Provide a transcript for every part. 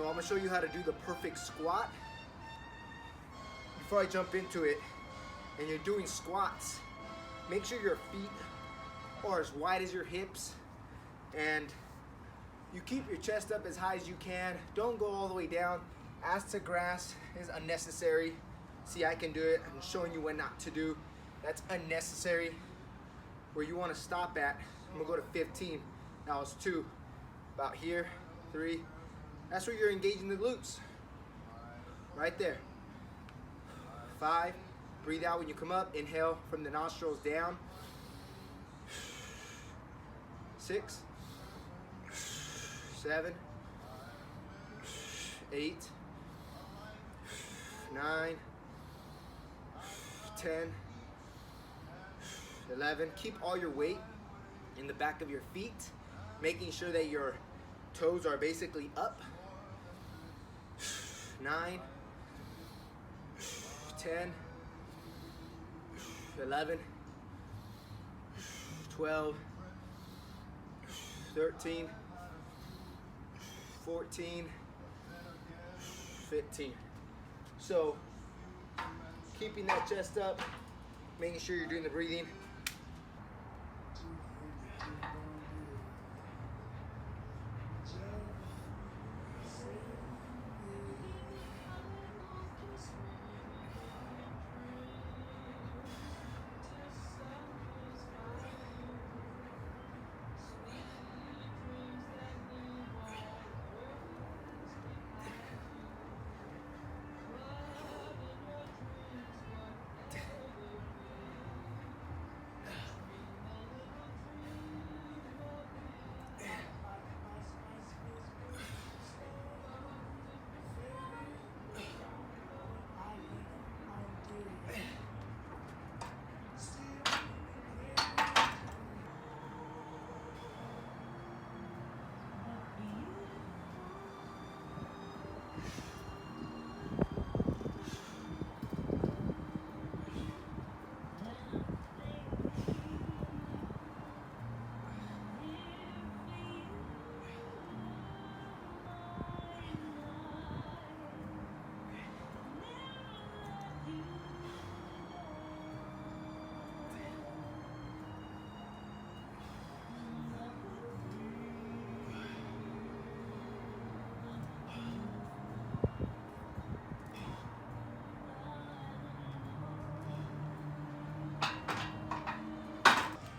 I'm gonna show you how to do the perfect squat. Before I jump into it, and you're doing squats, make sure your feet are as wide as your hips, and you keep your chest up as high as you can. Don't go all the way down. Ass to grass is unnecessary. See, I can do it. I'm showing you what not to do. That's unnecessary. Where you want to stop at, I'm gonna go to 15. That was 2. About here, 3. That's where you're engaging the glutes. Right there. 5. Breathe out when you come up. Inhale from the nostrils down. 6. 7. 8. 9. 10. 11. Keep all your weight in the back of your feet, making sure that your toes are basically up. 9. 10. 11. 12. 13. 14. 15. So, keeping that chest up, making sure you're doing the breathing.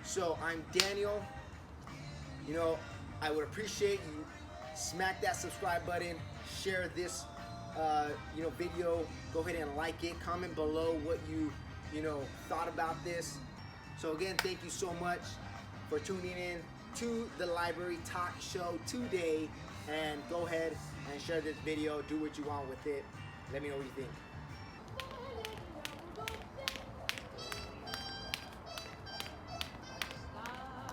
So I'm Daniel. You know, I would appreciate you smack that subscribe button, share this video, go ahead and like it, comment below what you thought about this. So again, thank you so much for tuning in to the Library Talk Show today, and go ahead and share this video, do what you want with it. Let me know what you think.